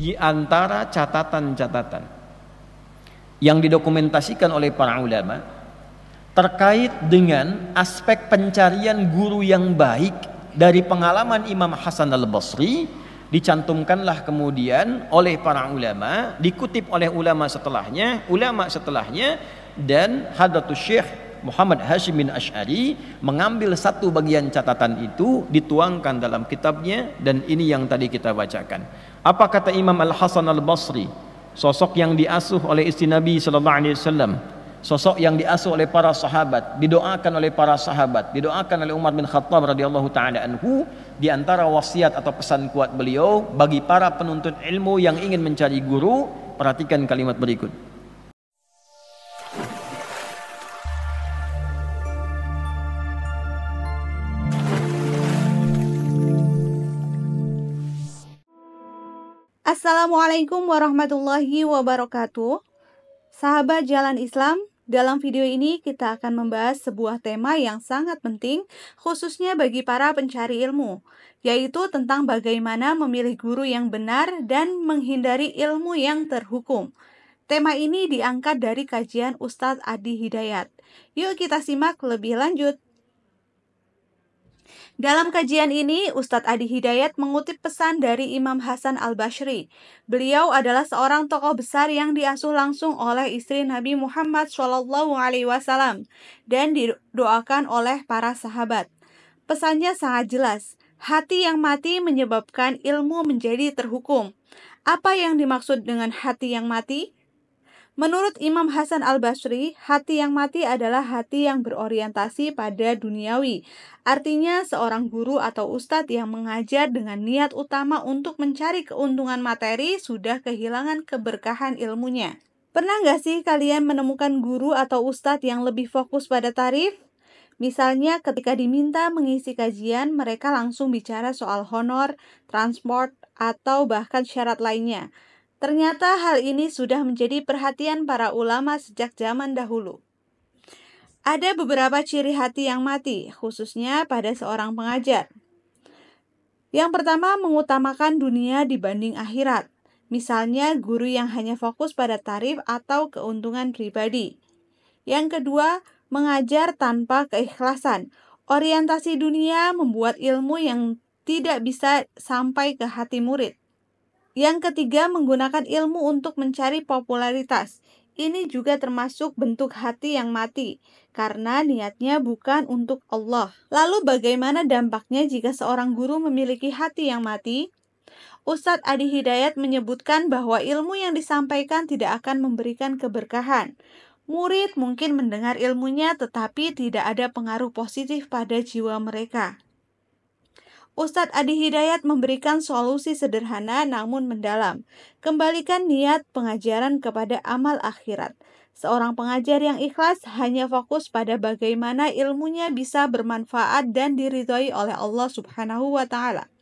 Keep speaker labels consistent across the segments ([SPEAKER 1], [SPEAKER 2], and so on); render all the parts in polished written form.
[SPEAKER 1] Di antara catatan-catatan yang didokumentasikan oleh para ulama terkait dengan aspek pencarian guru yang baik dari pengalaman Imam Hasan al-Basri, dicantumkanlah kemudian oleh para ulama, dikutip oleh ulama setelahnya, dan Hadratus Syekh Muhammad Hashim bin Asy'ari mengambil satu bagian catatan itu, dituangkan dalam kitabnya, dan ini yang tadi kita bacakan. Apa kata Imam Al-Hasan al-Basri, sosok yang diasuh oleh istri Nabi sallallahu alaihi wasallam, sosok yang diasuh oleh para sahabat, didoakan oleh para sahabat, didoakan oleh Umar bin Khattab radhiyallahu taala anhu. Di antara wasiat atau pesan kuat beliau bagi para penuntut ilmu yang ingin mencari guru, perhatikan kalimat berikut.
[SPEAKER 2] Assalamualaikum warahmatullahi wabarakatuh. Sahabat Jalan Islam, dalam video ini kita akan membahas sebuah tema yang sangat penting khususnya bagi para pencari ilmu, yaitu tentang bagaimana memilih guru yang benar dan menghindari ilmu yang terhukum. Tema ini diangkat dari kajian Ustadz Adi Hidayat. Yuk kita simak lebih lanjut. Dalam kajian ini, Ustadz Adi Hidayat mengutip pesan dari Imam Hasan al-Basri. Beliau adalah seorang tokoh besar yang diasuh langsung oleh istri Nabi Muhammad SAW dan didoakan oleh para sahabat. Pesannya sangat jelas, hati yang mati menyebabkan ilmu menjadi terhukum. Apa yang dimaksud dengan hati yang mati? Menurut Imam Hasan al-Basri, hati yang mati adalah hati yang berorientasi pada duniawi. Artinya seorang guru atau ustadz yang mengajar dengan niat utama untuk mencari keuntungan materi sudah kehilangan keberkahan ilmunya. Pernah nggak sih kalian menemukan guru atau ustadz yang lebih fokus pada tarif? Misalnya ketika diminta mengisi kajian, mereka langsung bicara soal honor, transport, atau bahkan syarat lainnya. Ternyata hal ini sudah menjadi perhatian para ulama sejak zaman dahulu. Ada beberapa ciri hati yang mati, khususnya pada seorang pengajar. Yang pertama, mengutamakan dunia dibanding akhirat. Misalnya, guru yang hanya fokus pada tarif atau keuntungan pribadi. Yang kedua, mengajar tanpa keikhlasan. Orientasi dunia membuat ilmu yang tidak bisa sampai ke hati murid. Yang ketiga, menggunakan ilmu untuk mencari popularitas. Ini juga termasuk bentuk hati yang mati, karena niatnya bukan untuk Allah. Lalu bagaimana dampaknya jika seorang guru memiliki hati yang mati? Ustadz Adi Hidayat menyebutkan bahwa ilmu yang disampaikan tidak akan memberikan keberkahan. Murid mungkin mendengar ilmunya tetapi tidak ada pengaruh positif pada jiwa mereka. Ustadz Adi Hidayat memberikan solusi sederhana namun mendalam. Kembalikan niat pengajaran kepada amal akhirat. Seorang pengajar yang ikhlas hanya fokus pada bagaimana ilmunya bisa bermanfaat dan diridhoi oleh Allah Subhanahu wa Ta'ala.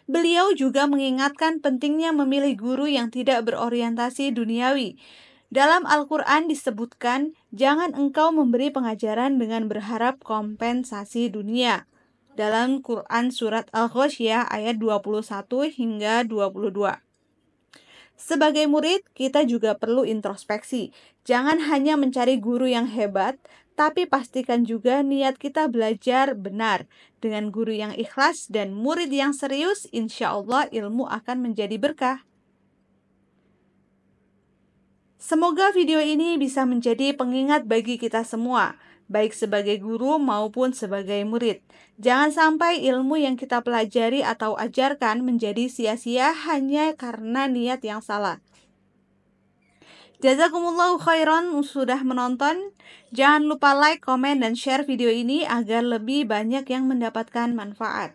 [SPEAKER 2] Beliau juga mengingatkan pentingnya memilih guru yang tidak berorientasi duniawi. Dalam Al-Quran disebutkan, jangan engkau memberi pengajaran dengan berharap kompensasi dunia. Dalam Quran Surat Al-Ghasyiyah ayat 21 hingga 22. Sebagai murid, kita juga perlu introspeksi. Jangan hanya mencari guru yang hebat, tapi pastikan juga niat kita belajar benar. Dengan guru yang ikhlas dan murid yang serius, insya Allah ilmu akan menjadi berkah. Semoga video ini bisa menjadi pengingat bagi kita semua, baik sebagai guru maupun sebagai murid. Jangan sampai ilmu yang kita pelajari atau ajarkan menjadi sia-sia hanya karena niat yang salah. Jazakumullahu khairan sudah menonton. Jangan lupa like, komen, dan share video ini agar lebih banyak yang mendapatkan manfaat.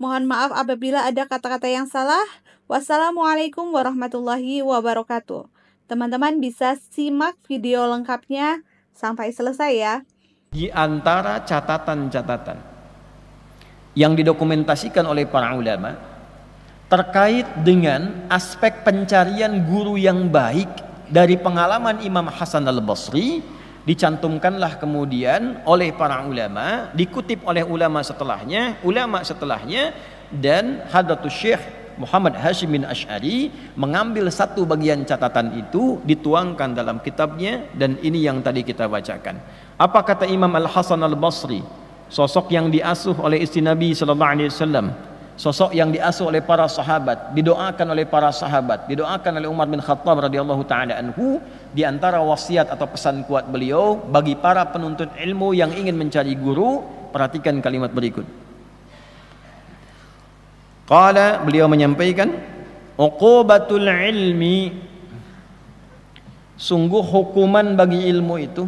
[SPEAKER 2] Mohon maaf apabila ada kata-kata yang salah. Wassalamualaikum warahmatullahi wabarakatuh. Teman-teman bisa simak video lengkapnya sampai selesai ya.
[SPEAKER 1] Di antara catatan-catatan yang didokumentasikan oleh para ulama terkait dengan aspek pencarian guru yang baik dari pengalaman Imam Hasan al-Basri, dicantumkanlah kemudian oleh para ulama, dikutip oleh ulama setelahnya, dan Hadratus Syekh Muhammad Hashim bin Asy'ari mengambil satu bagian catatan itu, dituangkan dalam kitabnya, dan ini yang tadi kita bacakan. Apa kata Imam Al-Hasan Al-Basri, sosok yang diasuh oleh istri Nabi sallallahu alaihi wasallam, sosok yang diasuh oleh para sahabat, didoakan oleh para sahabat, didoakan oleh Umar bin Khattab radhiyallahu taala anhu. Di antara wasiat atau pesan kuat beliau bagi para penuntut ilmu yang ingin mencari guru, perhatikan kalimat berikut. Qala, beliau menyampaikan, uqubatul ilmi, sungguh hukuman bagi ilmu itu,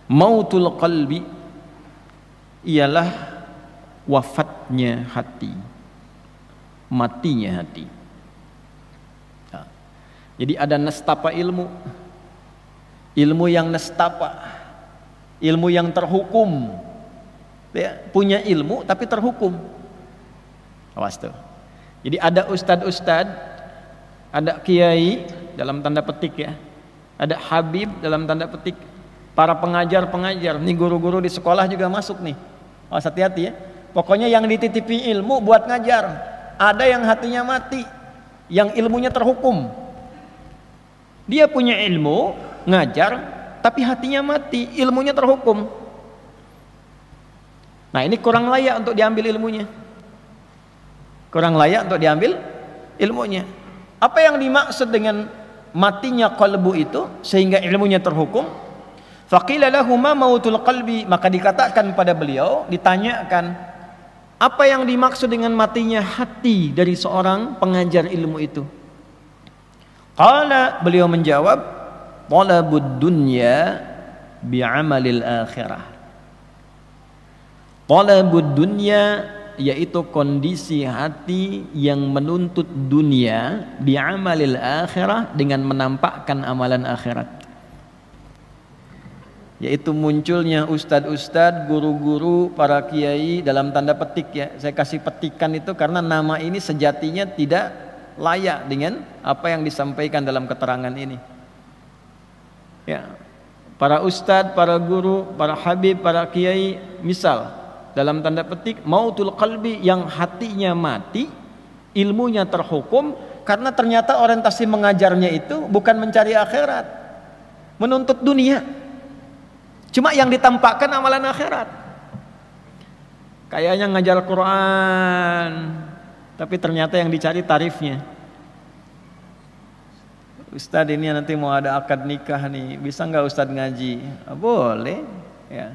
[SPEAKER 1] mautul qalbi, ialah wafatnya hati, matinya hati. Nah, jadi ada nastapa ilmu, ilmu yang nastapa, ilmu yang terhukum, ya, punya ilmu tapi terhukum. Awas tuh. Jadi ada ustad-ustad, ada kiai dalam tanda petik ya, ada habib dalam tanda petik, para pengajar-pengajar, nih guru-guru di sekolah juga masuk nih. Awas, hati-hati ya. Pokoknya yang dititipi ilmu buat ngajar. Ada yang hatinya mati, yang ilmunya terhukum. Dia punya ilmu, ngajar, tapi hatinya mati, ilmunya terhukum. Nah, ini kurang layak untuk diambil ilmunya. Kurang layak untuk diambil ilmunya. Apa yang dimaksud dengan matinya qalbu itu sehingga ilmunya terhukum? Faqila lahu ma mautul qalbi, maka dikatakan pada beliau, ditanyakan, apa yang dimaksud dengan matinya hati dari seorang pengajar ilmu itu? Qala, beliau menjawab, talabud dunya bi'amalil akhirah. Talabud dunya, yaitu kondisi hati yang menuntut dunia, bi'amalil akhirah, dengan menampakkan amalan akhirat. Yaitu munculnya ustad-ustad, guru-guru, para kiai dalam tanda petik ya. Saya kasih petikan itu karena nama ini sejatinya tidak layak dengan apa yang disampaikan dalam keterangan ini. Ya, para ustad, para guru, para habib, para kiai, misal dalam tanda petik mautul qalbi, yang hatinya mati, ilmunya terhukum karena ternyata orientasi mengajarnya itu bukan mencari akhirat, menuntut dunia. Cuma yang ditampakkan amalan akhirat. Kayaknya ngajar Quran, tapi ternyata yang dicari tarifnya. Ustadz, ini nanti mau ada akad nikah nih, bisa nggak Ustadz ngaji? Boleh, ya.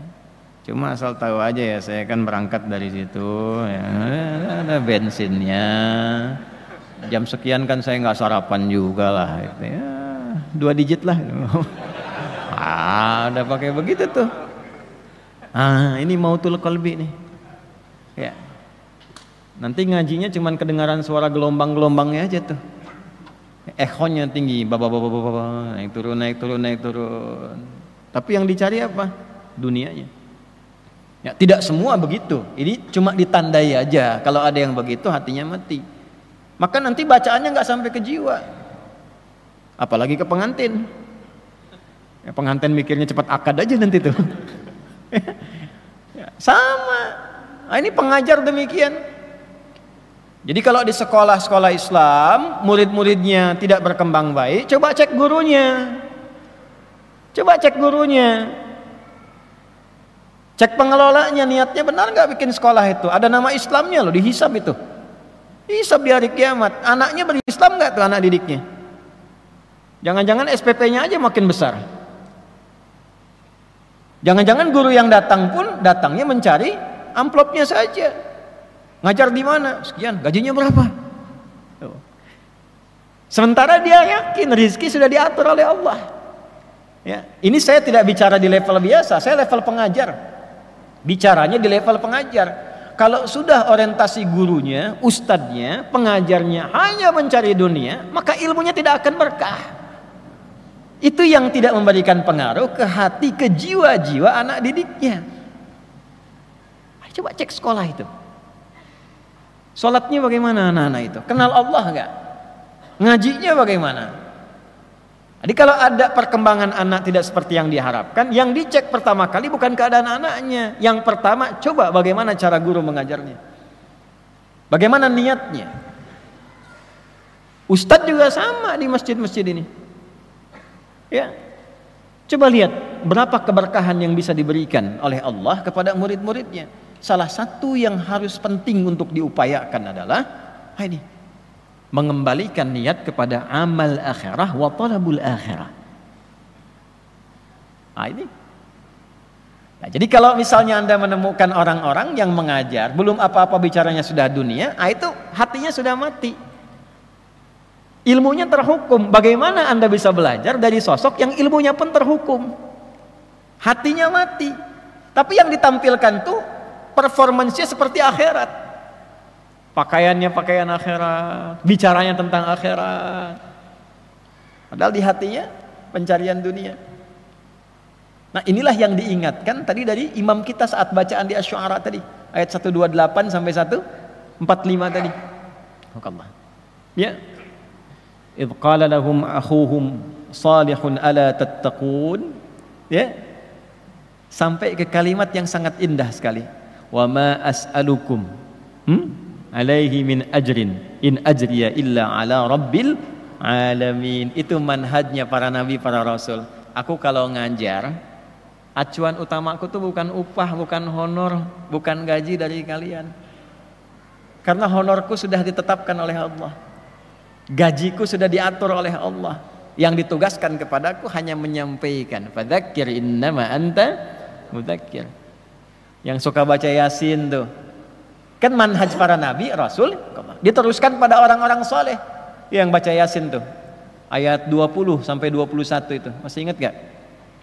[SPEAKER 1] Cuma asal tahu aja ya, saya kan berangkat dari situ, ya, ada bensinnya. Jam sekian kan saya nggak sarapan juga lah, gitu ya, 2 digit lah. Udah pakai begitu tuh. Ini mautul qalbi nih. Ya. Nanti ngajinya cuman kedengaran suara gelombang-gelombangnya aja tuh. Echonya tinggi, naik turun, naik turun, naik turun. Tapi yang dicari apa? Dunianya. Ya, tidak semua begitu. Ini cuma ditandai aja. Kalau ada yang begitu, hatinya mati. Maka nanti bacaannya nggak sampai ke jiwa. Apalagi ke pengantin. Ya, pengantin mikirnya cepat akad aja nanti tuh. Ya, sama. Ini pengajar demikian. Jadi kalau di sekolah-sekolah Islam murid-muridnya tidak berkembang baik, coba cek gurunya. Coba cek gurunya. Cek pengelolanya, niatnya benar nggak bikin sekolah itu? Ada nama Islamnya loh, dihisab itu. Hisab di hari kiamat. Anaknya berislam nggak tuh anak didiknya? Jangan-jangan SPP-nya aja makin besar. Jangan-jangan guru yang datang pun datangnya mencari amplopnya saja. Ngajar di mana? Sekian, gajinya berapa? Sementara dia yakin rezeki sudah diatur oleh Allah. Ya, ini saya tidak bicara di level biasa, saya level pengajar. Bicaranya di level pengajar. Kalau sudah orientasi gurunya, ustadznya, pengajarnya hanya mencari dunia, maka ilmunya tidak akan berkah. Itu yang tidak memberikan pengaruh ke hati, ke jiwa-jiwa anak didiknya. Coba cek sekolah itu. Sholatnya bagaimana anak-anak itu? Kenal Allah enggak? Ngajinya bagaimana? Jadi kalau ada perkembangan anak tidak seperti yang diharapkan, yang dicek pertama kali bukan keadaan anaknya. Yang pertama, coba bagaimana cara guru mengajarnya. Bagaimana niatnya. Ustadz juga sama di masjid-masjid ini. Ya. Coba lihat berapa keberkahan yang bisa diberikan oleh Allah kepada murid-muridnya. Salah satu yang harus penting untuk diupayakan adalah ini, mengembalikan niat kepada amal akhirah wa talabul akhirah. Ini. Nah, jadi kalau misalnya Anda menemukan orang-orang yang mengajar belum apa-apa bicaranya sudah dunia, itu hatinya sudah mati. Ilmunya terhukum. Bagaimana Anda bisa belajar dari sosok yang ilmunya pun terhukum? Hatinya mati. Tapi yang ditampilkan tuh performancenya seperti akhirat. Pakaiannya pakaian akhirat, bicaranya tentang akhirat. Padahal di hatinya pencarian dunia. Nah, inilah yang diingatkan tadi dari imam kita saat bacaan di Asy-Syu'ara tadi, ayat 128 sampai 145 tadi. Allah. Ya. Idh qala lahum akhuhum salihun ala tattaqun. Ya. Sampai ke kalimat yang sangat indah sekali. Wa ma as'alukum alaihi min ajrin in ajriya illa ala rabbil alamin. Itu manhajnya para nabi, para rasul. Aku kalau ngajar, acuan utamaku tuh bukan upah, bukan honor, bukan gaji dari kalian. Karena honorku sudah ditetapkan oleh Allah. Gajiku sudah diatur oleh Allah. Yang ditugaskan kepadaku hanya menyampaikan. Fadzakir innama anta mudzakir. Yang suka baca Yasin tuh. Kan manhaj para nabi, rasul, diteruskan pada orang-orang soleh yang baca Yasin tuh. Ayat 20 sampai 21 itu. Masih ingat gak?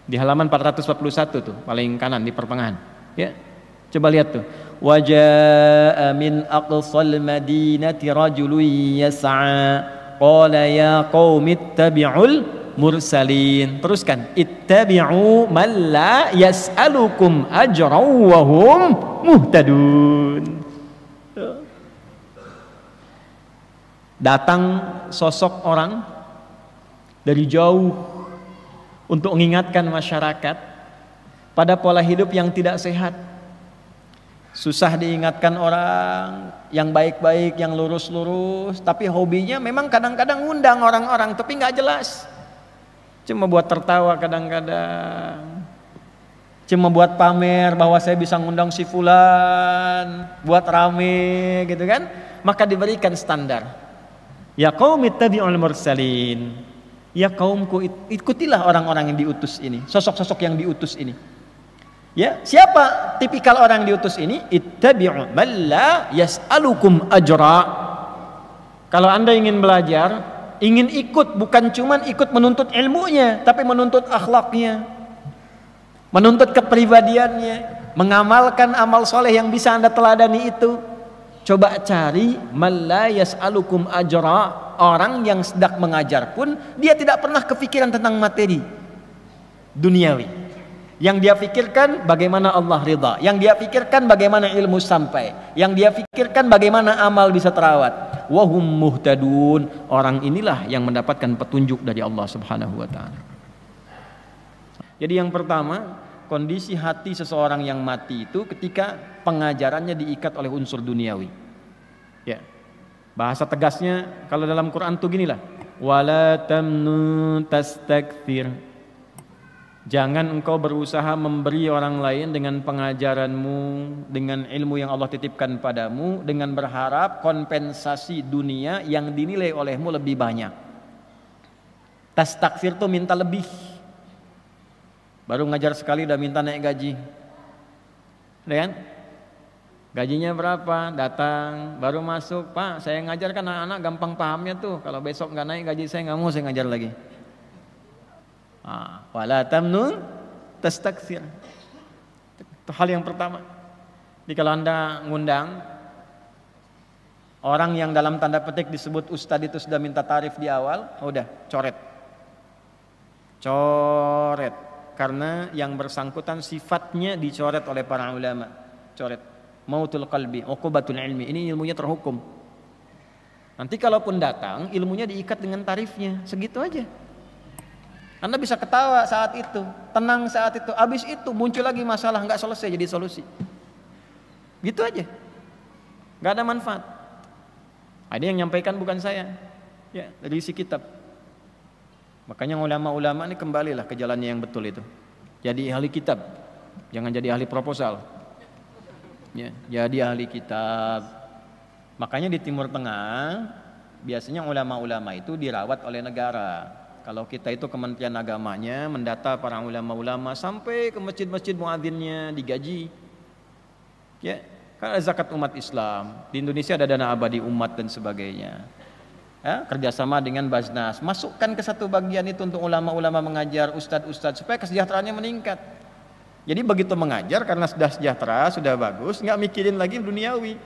[SPEAKER 1] Di halaman 441 tuh, paling kanan di pertengahan. Ya. Coba lihat tuh. Waja'a min aqsal madinati rajulun yas'a qala ya qaumi ittabi'ul mursalin. Teruskan. Ittabi'u man la yas'alukum ajran wa hum muhtadun. Datang sosok orang dari jauh untuk mengingatkan masyarakat pada pola hidup yang tidak sehat. Susah diingatkan orang yang baik-baik, yang lurus-lurus, tapi hobinya memang kadang-kadang ngundang orang-orang tapi nggak jelas. Cuma buat tertawa kadang-kadang. Cuma buat pamer bahwa saya bisa ngundang si fulan, buat rame gitu kan. Maka diberikan standar. Ya qaumi ittabi'ul mursalin. Ya kaumku, ikutilah orang-orang yang diutus ini, sosok-sosok yang diutus ini. Ya, siapa tipikal orang diutus ini? Ittabi'u man la yas'alukum ajra. Kalau Anda ingin belajar, ingin ikut, bukan cuma ikut menuntut ilmunya, tapi menuntut akhlaknya, menuntut kepribadiannya, mengamalkan amal soleh yang bisa Anda teladani itu. Coba cari man la yas'alukum ajra. Orang yang sedang mengajar pun dia tidak pernah kepikiran tentang materi duniawi. Yang dia pikirkan bagaimana Allah ridha, yang dia pikirkan bagaimana ilmu sampai, yang dia pikirkan bagaimana amal bisa terawat. Wahum muhtadun. Orang inilah yang mendapatkan petunjuk dari Allah Subhanahu wa taala. Jadi yang pertama, kondisi hati seseorang yang mati itu ketika pengajarannya diikat oleh unsur duniawi. Ya. Bahasa tegasnya kalau dalam Quran tuh ginilah. Wala tamnun tastakthir. Jangan engkau berusaha memberi orang lain dengan pengajaranmu, dengan ilmu yang Allah titipkan padamu, dengan berharap kompensasi dunia yang dinilai olehmu lebih banyak. Tastakthir tuh minta lebih. Baru ngajar sekali udah minta naik gaji. Kan? Gajinya berapa? Datang, baru masuk, Pak, saya ngajar kan anak-anak gampang pahamnya tuh. Kalau besok nggak naik gaji saya nggak mau saya ngajar lagi. Wala tamnun tastakthir. Itu hal yang pertama. Jadi kalau Anda ngundang orang yang dalam tanda petik disebut ustadz itu sudah minta tarif di awal, udah coret. Coret. Karena yang bersangkutan sifatnya dicoret oleh para ulama. Coret. Mautul qalbi, uqubatul ilmi. Ini ilmunya terhukum. Nanti kalaupun datang, ilmunya diikat dengan tarifnya. Segitu aja. Anda bisa ketawa saat itu, tenang saat itu. Habis itu muncul lagi masalah, nggak selesai jadi solusi. Gitu aja. Nggak ada manfaat. Ini yang nyampaikan bukan saya. Ya, dari isi kitab. Makanya ulama-ulama ini kembalilah ke jalannya yang betul itu. Jadi ahli kitab, jangan jadi ahli proposal. Ya, jadi ahli kitab. Makanya di Timur Tengah biasanya ulama-ulama itu dirawat oleh negara. Kalau kita itu Kementerian Agamanya mendata para ulama-ulama sampai ke masjid-masjid muadzinnya digaji. Ya, kan ada zakat umat Islam. Di Indonesia ada dana abadi umat dan sebagainya. Ya, kerjasama dengan Basnas, masukkan ke satu bagian itu untuk ulama-ulama mengajar, ustadz-ustadz, supaya kesejahteraannya meningkat. Jadi begitu mengajar karena sudah sejahtera, sudah bagus, nggak mikirin lagi duniawi.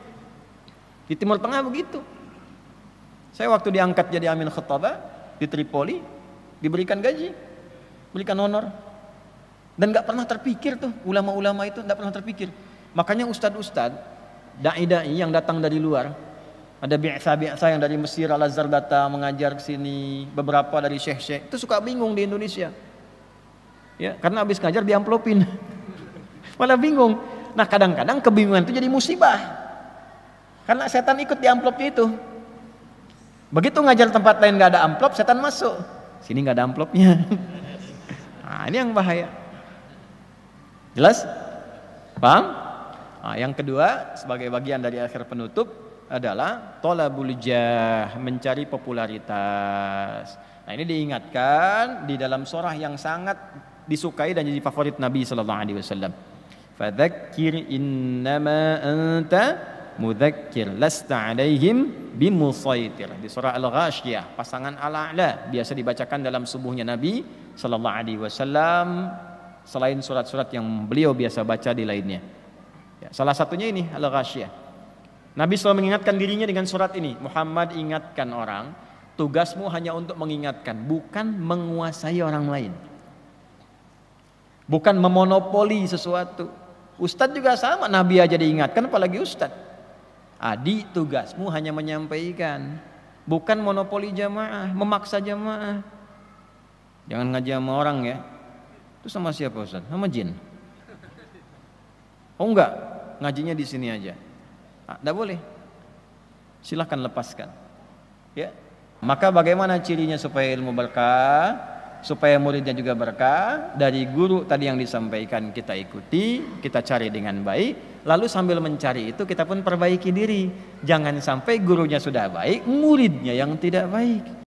[SPEAKER 1] Di Timur Tengah begitu. Saya waktu diangkat jadi amin khutbah di Tripoli, diberikan gaji, berikan honor, dan nggak pernah terpikir tuh ulama-ulama itu nggak pernah terpikir. Makanya ustadz-ustadz, dai-dai yang datang dari luar. Ada bi'sa yang dari Mesir, Al-Azhar datang mengajar ke sini, beberapa dari syekh-syekh itu suka bingung di Indonesia. Ya, karena habis ngajar diamplopin. Malah bingung. Nah, kadang-kadang kebingungan itu jadi musibah. Karena setan ikut di amplopnya itu. Begitu ngajar tempat lain nggak ada amplop, setan masuk. Sini nggak ada amplopnya. Nah, ini yang bahaya. Jelas? Paham? Nah, yang kedua sebagai bagian dari akhir penutup adalah thalabul jah, mencari popularitas. Nah, ini diingatkan di dalam surah yang sangat disukai dan jadi favorit Nabi sallallahu alaihi wasallam. Fadzakir innama anta mudzakir lasta alaihim bimusaitir. Di surah Al-Ghasyiyah, pasangan Al-A'la biasa dibacakan dalam subuhnya Nabi sallallahu alaihi wasallam selain surat-surat yang beliau biasa baca di lainnya. Ya, salah satunya ini Al-Ghasyiyah. Nabi selalu mengingatkan dirinya dengan surat ini. Muhammad, ingatkan orang, tugasmu hanya untuk mengingatkan, bukan menguasai orang lain. Bukan memonopoli sesuatu. Ustadz juga sama, Nabi aja diingatkan apalagi Ustadz. Adi, tugasmu hanya menyampaikan, bukan monopoli jamaah, memaksa jamaah. Jangan ngaji sama orang ya. Itu sama siapa Ustadz? Sama jin. Oh enggak, ngajinya di sini aja. Tidak boleh. Silahkan lepaskan. Ya. Maka bagaimana cirinya supaya ilmu berkah, supaya muridnya juga berkah? Dari guru tadi yang disampaikan kita ikuti, kita cari dengan baik. Lalu sambil mencari itu kita pun perbaiki diri. Jangan sampai gurunya sudah baik, muridnya yang tidak baik.